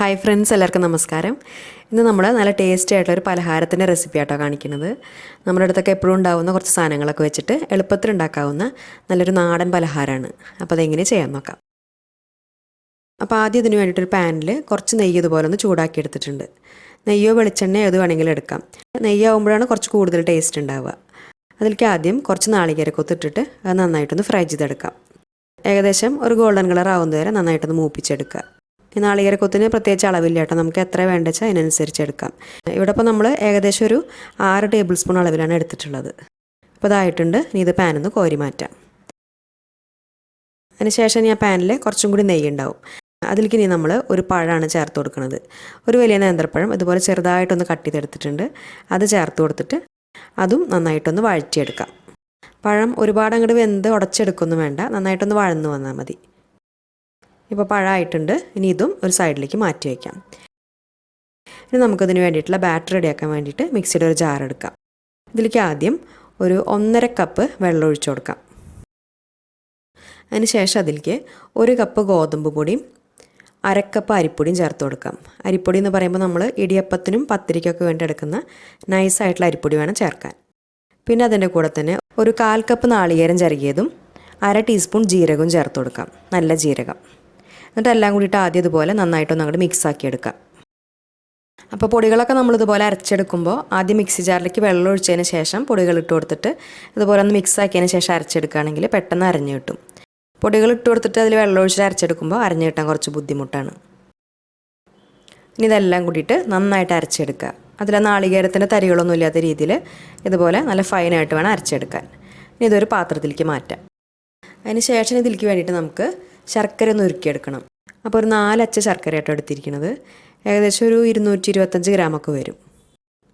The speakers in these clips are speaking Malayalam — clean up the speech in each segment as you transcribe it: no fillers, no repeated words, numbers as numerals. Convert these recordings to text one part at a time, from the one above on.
ഹായ് ഫ്രണ്ട്സ്, എല്ലാവർക്കും നമസ്കാരം. ഇന്ന് നമ്മൾ നല്ല ടേസ്റ്റി ആയിട്ടുള്ളൊരു പലഹാരത്തിൻ്റെ റെസിപ്പി ആയിട്ടോ കാണിക്കുന്നത്. നമ്മുടെ അടുത്തൊക്കെ എപ്പോഴും ഉണ്ടാകുന്ന കുറച്ച് സാധനങ്ങളൊക്കെ വെച്ചിട്ട് എളുപ്പത്തിൽ ഉണ്ടാക്കാവുന്ന നല്ലൊരു നാടൻ പലഹാരമാണ്. അപ്പോൾ അതെങ്ങനെ ചെയ്യാൻ നോക്കാം. അപ്പോൾ ആദ്യം ഇതിന് വേണ്ടിയിട്ടൊരു പാനിൽ കുറച്ച് നെയ്യ് ഇതുപോലെ ഒന്ന് ചൂടാക്കി എടുത്തിട്ടുണ്ട്. നെയ്യോ വെളിച്ചെണ്ണയോ ഏത് വേണമെങ്കിലും എടുക്കാം. നെയ്യാവുമ്പോഴാണ് കുറച്ച് കൂടുതൽ ടേസ്റ്റ് ഉണ്ടാവുക. അതിലേക്ക് ആദ്യം കുറച്ച് നാളികേരക്കൊത്തിട്ടിട്ട് അത് നന്നായിട്ടൊന്ന് ഫ്രൈ ചെയ്തെടുക്കാം. ഏകദേശം ഒരു ഗോൾഡൻ കളർ ആവുന്നതുവരെ നന്നായിട്ടൊന്ന് മൂപ്പിച്ചെടുക്കുക. ഈ നാളികേരക്കൊത്തിന് പ്രത്യേകിച്ച് അളവില്ല കേട്ടോ, നമുക്ക് എത്ര വേണ്ട വെച്ചാൽ അതിനനുസരിച്ച് എടുക്കാം. ഇവിടെ ഇപ്പോൾ നമ്മൾ ഏകദേശം ഒരു 6 ടേബിൾ സ്പൂൺ അളവിലാണ് എടുത്തിട്ടുള്ളത്. അപ്പോൾ ഇതായിട്ടുണ്ട്. ഇനി ഇത് പാനിൽ നിന്ന് കോരി മാറ്റാം. അതിനുശേഷം ഞാൻ പാനിൽ കുറച്ചും കൂടി നെയ്യ് ഉണ്ടാവും. അതിലേക്ക് ഇനി നമ്മൾ ഒരു പഴമാണ് ചേർത്ത് കൊടുക്കുന്നത്. ഒരു വലിയ നേന്ത്രപ്പഴം ഇതുപോലെ ചെറുതായിട്ടൊന്ന് കട്ട് ചെയ്തെടുത്തിട്ടുണ്ട്. അത് ചേർത്ത് കൊടുത്തിട്ട് അതും നന്നായിട്ടൊന്ന് വഴറ്റിയെടുക്കാം. പഴം ഒരുപാട് അങ്ങോട്ട് വെന്ത് ഉടച്ചെടുക്കൊന്നും വേണ്ട, നന്നായിട്ടൊന്ന് വഴന്നു വന്നാൽ മതി. ഇപ്പോൾ പഴമായിട്ടുണ്ട്. ഇനി ഇതും ഒരു സൈഡിലേക്ക് മാറ്റി വയ്ക്കാം. ഇനി നമുക്കതിന് വേണ്ടിയിട്ടുള്ള ബാറ്റർ റെഡിയാക്കാൻ വേണ്ടിയിട്ട് മിക്സിയുടെ ഒരു ജാർ എടുക്കാം. ഇതിലേക്ക് ആദ്യം ഒരു 1.5 കപ്പ് വെള്ളം ഒഴിച്ചു കൊടുക്കാം. അതിന് ശേഷം അതിലേക്ക് 1 കപ്പ് ഗോതമ്പ് പൊടിയും 1/2 കപ്പ് അരിപ്പൊടിയും ചേർത്ത് കൊടുക്കാം. അരിപ്പൊടി എന്ന് പറയുമ്പോൾ നമ്മൾ ഇടിയപ്പത്തിനും പത്തിരിക്കൊക്കെ വേണ്ടി എടുക്കുന്ന നൈസായിട്ടുള്ള അരിപ്പൊടി വേണം ചേർക്കാൻ. പിന്നെ അതിൻ്റെ കൂടെ തന്നെ ഒരു 1/4 കപ്പ് നാളികേരം ചിരകിയതും 1/2 ടീസ്പൂൺ ജീരകവും ചേർത്ത് കൊടുക്കാം, നല്ല ജീരകം. എന്നിട്ട് എല്ലാം കൂടിയിട്ട് ആദ്യം ഇതുപോലെ നന്നായിട്ടൊന്ന് അങ്ങോട്ട് മിക്സാക്കി എടുക്കാം. അപ്പോൾ പൊടികളൊക്കെ നമ്മളിതുപോലെ അരച്ചെടുക്കുമ്പോൾ ആദ്യം മിക്സി ജാറിലേക്ക് വെള്ളം ഒഴിച്ചതിന് ശേഷം പൊടികൾ ഇട്ട് കൊടുത്തിട്ട് ഇതുപോലെ ഒന്ന് മിക്സാക്കിയതിന് ശേഷം അരച്ചെടുക്കുകയാണെങ്കിൽ പെട്ടെന്ന് അരഞ്ഞു കിട്ടും. പൊടികൾ ഇട്ട് കൊടുത്തിട്ട് അതിൽ വെള്ളം ഒഴിച്ചിട്ട് അരച്ചെടുക്കുമ്പോൾ അരഞ്ഞു കിട്ടാൻ കുറച്ച് ബുദ്ധിമുട്ടാണ്. ഇനി ഇതെല്ലാം കൂടിയിട്ട് നന്നായിട്ട് അരച്ചെടുക്കുക. അതിൽ നാളികേരത്തിൻ്റെ തരികളൊന്നും ഇല്ലാത്ത രീതിയിൽ ഇതുപോലെ നല്ല ഫൈനായിട്ട് വേണം അരച്ചെടുക്കാൻ. ഇനി ഇതൊരു പാത്രത്തിലേക്ക് മാറ്റാം. അതിന് ശേഷം ഇതിലേക്ക് വേണ്ടിയിട്ട് നമുക്ക് ശർക്കര ഒന്ന് ഉരുക്കിയെടുക്കണം. അപ്പോൾ ഒരു 4 അച്ച് ശർക്കരയായിട്ടോ എടുത്തിരിക്കുന്നത്. ഏകദേശം ഒരു 225 ഗ്രാമൊക്കെ വരും.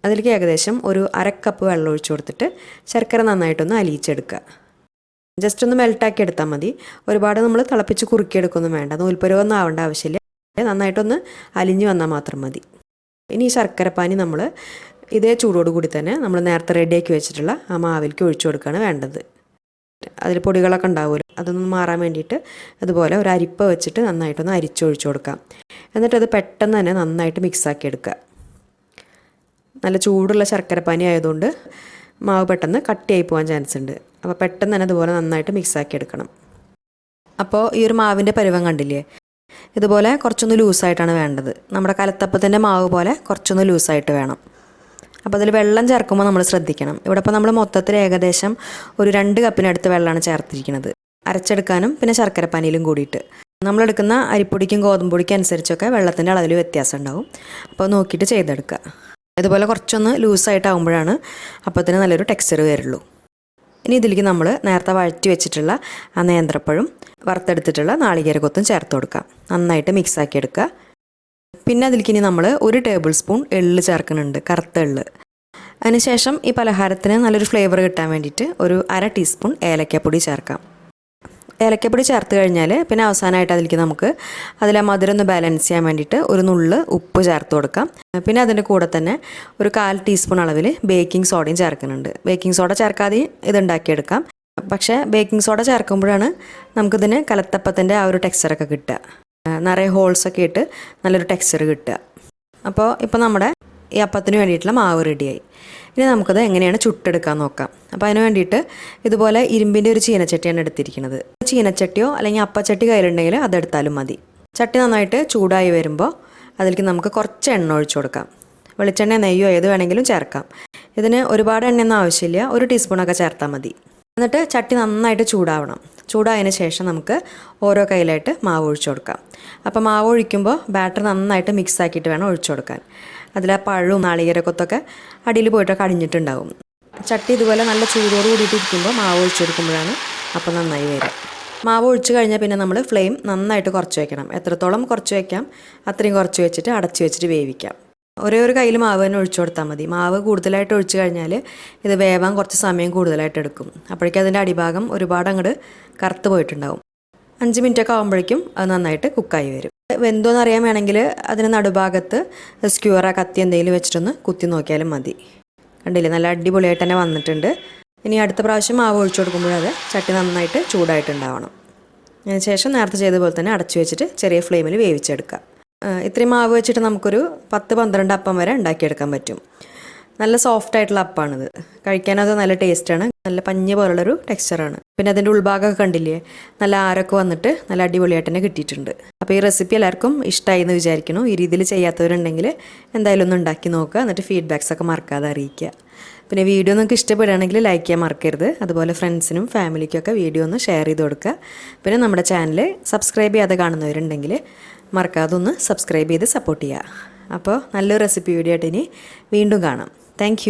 അതിലേക്ക് ഏകദേശം ഒരു 1/2 കപ്പ് വെള്ളം ഒഴിച്ചു കൊടുത്തിട്ട് ശർക്കര നന്നായിട്ടൊന്ന് അലിയിച്ചെടുക്കുക. ജസ്റ്റ് ഒന്ന് മെൽട്ടാക്കി എടുത്താൽ മതി. ഒരുപാട് നമ്മൾ തിളപ്പിച്ച് കുറുക്കിയെടുക്കൊന്നും വേണ്ട, നൂൽപ്പരുവൊന്നും ആവേണ്ട ആവശ്യമില്ല. നന്നായിട്ടൊന്ന് അലിഞ്ഞു വന്നാൽ മാത്രം മതി. ഇനി ഈ ശർക്കരപ്പാനി നമ്മൾ ഇതേ ചൂടോടുകൂടി തന്നെ നമ്മൾ നേരത്തെ റെഡിയാക്കി വെച്ചിട്ടുള്ള ആ മാവിലേക്ക് ഒഴിച്ചു കൊടുക്കുകയാണ് വേണ്ടത്. അതിൽ പൊടികളൊക്കെ ഉണ്ടാവുമല്ലോ, അതൊന്നും മാറാൻ വേണ്ടിയിട്ട് അതുപോലെ ഒരു അരിപ്പ വെച്ചിട്ട് നന്നായിട്ടൊന്ന് അരിച്ചൊഴിച്ചു കൊടുക്കാം. എന്നിട്ടത് പെട്ടെന്ന് തന്നെ നന്നായിട്ട് മിക്സാക്കി എടുക്കുക. നല്ല ചൂടുള്ള ശർക്കരപ്പാനി ആയതുകൊണ്ട് മാവ് പെട്ടെന്ന് കട്ടിയായി പോകാൻ ചാൻസ് ഉണ്ട്. അപ്പോൾ പെട്ടെന്ന് തന്നെ അതുപോലെ നന്നായിട്ട് മിക്സാക്കി എടുക്കണം. അപ്പോൾ ഈ ഒരു മാവിൻ്റെ പരുവം കണ്ടില്ലേ, ഇതുപോലെ കുറച്ചൊന്ന് ലൂസായിട്ടാണ് വേണ്ടത്. നമ്മുടെ കലത്തപ്പത്തിൻ്റെ മാവ് പോലെ കുറച്ചൊന്ന് ലൂസായിട്ട് വേണം. അപ്പോൾ അതിൽ വെള്ളം ചേർക്കുമ്പോൾ നമ്മൾ ശ്രദ്ധിക്കണം. ഇവിടെ ഇപ്പോൾ നമ്മൾ മൊത്തത്തിൽ ഏകദേശം ഒരു 2 കപ്പിനടുത്ത് വെള്ളമാണ് ചേർത്തിരിക്കുന്നത്, അരച്ചെടുക്കാനും പിന്നെ ശർക്കരപ്പാനിയിലും കൂടിയിട്ട്. നമ്മളെടുക്കുന്ന അരിപ്പൊടിക്കും ഗോതമ്പ് പൊടിക്കും അനുസരിച്ചൊക്കെ വെള്ളത്തിൻ്റെ അളവിൽ വ്യത്യാസം ഉണ്ടാവും. അപ്പോൾ നോക്കിയിട്ട് ചെയ്തെടുക്കുക. ഇതുപോലെ കുറച്ചൊന്ന് ലൂസായിട്ടാകുമ്പോഴാണ് അപ്പത്തിന് നല്ലൊരു ടെക്സ്ചർ വരുള്ളൂ. ഇനി ഇതിലേക്ക് നമ്മൾ നേരത്തെ വഴറ്റി വെച്ചിട്ടുള്ള ആ നേന്ത്രപ്പഴം വറുത്തെടുത്തിട്ടുള്ള നാളികേരക്കൊത്തും ചേർത്ത് കൊടുക്കാം. നന്നായിട്ട് മിക്സാക്കി എടുക്കുക. പിന്നെ അതിലേക്ക് ഇനി നമ്മൾ 1 ടേബിൾ സ്പൂൺ എള്ള് ചേർക്കുന്നുണ്ട്, കറുത്ത എള്ള്. അതിനുശേഷം ഈ പലഹാരത്തിന് നല്ലൊരു ഫ്ലേവർ കിട്ടാൻ വേണ്ടിയിട്ട് ഒരു 1/2 ടീസ്പൂൺ ഏലക്കപ്പൊടി ചേർക്കാം. ഏലക്കപ്പൊടി ചേർത്ത് കഴിഞ്ഞാൽ പിന്നെ അവസാനമായിട്ട് അതിലേക്ക് നമുക്ക് അതിലെ മധുരം ഒന്ന് ബാലൻസ് ചെയ്യാൻ വേണ്ടിയിട്ട് ഒരു നുള്ള് ഉപ്പ് ചേർത്ത് കൊടുക്കാം. പിന്നെ അതിൻ്റെ കൂടെ തന്നെ ഒരു 1/4 ടീസ്പൂൺ അളവിൽ ബേക്കിംഗ് സോഡയും ചേർക്കുന്നുണ്ട്. ബേക്കിംഗ് സോഡ ചേർക്കാതെ ഇതുണ്ടാക്കിയെടുക്കാം. പക്ഷേ ബേക്കിംഗ് സോഡ ചേർക്കുമ്പോഴാണ് നമുക്കിതിന് കലത്തപ്പത്തിൻ്റെ ആ ഒരു ടെക്സ്ചറൊക്കെ കിട്ടുക. നിറയെ ഹോൾസൊക്കെ ഇട്ട് നല്ലൊരു ടെക്സ്ചർ കിട്ടുക. അപ്പോൾ ഇപ്പോൾ നമ്മുടെ ഈ അപ്പത്തിന് വേണ്ടിയിട്ടുള്ള മാവ് റെഡിയായി. ഇനി നമുക്കത് എങ്ങനെയാണ് ചുട്ടെടുക്കാൻ നോക്കാം. അപ്പോൾ അതിന് വേണ്ടിയിട്ട് ഇതുപോലെ ഇരുമ്പിൻ്റെ ഒരു ചീനച്ചട്ടിയാണ് എടുത്തിരിക്കുന്നത്. ചീനച്ചട്ടിയോ അല്ലെങ്കിൽ അപ്പച്ചട്ടി കയ്യിലുണ്ടെങ്കിൽ അതെടുത്താലും മതി. ചട്ടി നന്നായിട്ട് ചൂടായി വരുമ്പോൾ അതിലേക്ക് നമുക്ക് കുറച്ച് എണ്ണ ഒഴിച്ചു കൊടുക്കാം. വെളിച്ചെണ്ണ, നെയ്യോ ഏത് വേണമെങ്കിലും ചേർക്കാം. ഇതിന് ഒരുപാട് എണ്ണയൊന്നും ആവശ്യമില്ല, 1 ടീസ്പൂണൊക്കെ ചേർത്താൽ മതി. എന്നിട്ട് ചട്ടി നന്നായിട്ട് ചൂടാവണം. ചൂടായതിന് ശേഷം നമുക്ക് ഓരോ കയ്യിലായിട്ട് മാവ് ഒഴിച്ചു കൊടുക്കാം. അപ്പോൾ മാവ് ഒഴിക്കുമ്പോൾ ബാറ്റർ നന്നായിട്ട് മിക്സ് ആക്കിയിട്ട് വേണം ഒഴിച്ചു കൊടുക്കാൻ. അതിൽ ആ പഴവും നാളികേരക്കൊത്തൊക്കെ അടിയിൽ പോയിട്ടൊക്കെ അടിഞ്ഞിട്ടുണ്ടാവും. ചട്ടി ഇതുപോലെ നല്ല ചൂടോട് കൂടിയിട്ട് ഇരിക്കുമ്പോൾ മാവ് ഒഴിച്ചു കൊടുക്കുമ്പോഴാണ് അപ്പോൾ നന്നായി വരിക. മാവ് ഒഴിച്ച് കഴിഞ്ഞാൽ പിന്നെ നമ്മൾ ഫ്ലെയിം നന്നായിട്ട് കുറച്ച് വയ്ക്കണം. എത്രത്തോളം കുറച്ച് വയ്ക്കാം അത്രയും കുറച്ച് വെച്ചിട്ട് അടച്ച് വെച്ചിട്ട് വേവിക്കാം. ഒരേ ഒരു കയ്യിൽ മാവ് തന്നെ ഒഴിച്ചു കൊടുത്താൽ മതി. മാവ് കൂടുതലായിട്ട് ഒഴിച്ച് കഴിഞ്ഞാൽ ഇത് വേവാൻ കുറച്ച് സമയം കൂടുതലായിട്ട് എടുക്കും. അപ്പോഴേക്കും അതിൻ്റെ അടിഭാഗം ഒരുപാട് അങ്ങോട്ട് കറുത്ത് പോയിട്ടുണ്ടാവും. 5 മിനിറ്റൊക്കെ ആകുമ്പോഴേക്കും അത് നന്നായിട്ട് കുക്കായി വരും. വെന്തോന്ന് അറിയാൻ വേണമെങ്കിൽ അതിന് നടുഭാഗത്ത് സ്ക്യൂറോ കത്തി എന്തെങ്കിലും വെച്ചിട്ടൊന്ന് കുത്തി നോക്കിയാലും മതി. കണ്ടില്ലേ, നല്ല അടിപൊളിയായിട്ട് തന്നെ വന്നിട്ടുണ്ട്. ഇനി അടുത്ത പ്രാവശ്യം മാവ് ഒഴിച്ചു കൊടുക്കുമ്പോഴത് ചട്ടി നന്നായിട്ട് ചൂടായിട്ടുണ്ടാവണം. അതിന് ശേഷം നേരത്തെ ചെയ്ത പോലെ തന്നെ അടച്ചു വെച്ചിട്ട് ചെറിയ ഫ്ലെയിമിൽ വേവിച്ചെടുക്കുക. ഇത്രയും മാവ് വെച്ചിട്ട് നമുക്കൊരു 10-12 അപ്പം വരെ ഉണ്ടാക്കിയെടുക്കാൻ പറ്റും. നല്ല സോഫ്റ്റ് ആയിട്ടുള്ള അപ്പമാണിത്. കഴിക്കാനത് നല്ല ടേസ്റ്റാണ്. നല്ല പഞ്ഞ പോലുള്ളൊരു ടെക്സ്ചറാണ്. പിന്നെ അതിൻ്റെ ഉൾഭാഗമൊക്കെ കണ്ടില്ലേ, നല്ല ആരൊക്കെ വന്നിട്ട് നല്ല അടിപൊളിയായിട്ട് തന്നെ കിട്ടിയിട്ടുണ്ട്. അപ്പോൾ ഈ റെസിപ്പി എല്ലാവർക്കും ഇഷ്ടമായി എന്ന് വിചാരിക്കുന്നു. ഈ രീതിയിൽ ചെയ്യാത്തവരുണ്ടെങ്കിൽ എന്തായാലും ഒന്ന് ഉണ്ടാക്കി നോക്കുക. എന്നിട്ട് ഫീഡ്ബാക്സ് ഒക്കെ മറക്കാതെ അറിയിക്കുക. പിന്നെ വീഡിയോ നിങ്ങൾക്ക് ഇഷ്ടപ്പെടുകയാണെങ്കിൽ ലൈക്ക് ചെയ്യാൻ മറക്കരുത്. അതുപോലെ ഫ്രണ്ട്സിനും ഫാമിലിക്കൊക്കെ വീഡിയോ ഒന്ന് ഷെയർ ചെയ്ത് കൊടുക്കുക. പിന്നെ നമ്മുടെ ചാനൽ സബ്സ്ക്രൈബ് ചെയ്യാതെ കാണുന്നവരുണ്ടെങ്കിൽ മറക്കാതെ ഒന്ന് സബ്സ്ക്രൈബ് ചെയ്ത് സപ്പോർട്ട് ചെയ്യുക. അപ്പോൾ നല്ലൊരു റെസിപ്പി വീഡിയോ ആയിട്ട് ഇനി വീണ്ടും കാണാം. താങ്ക്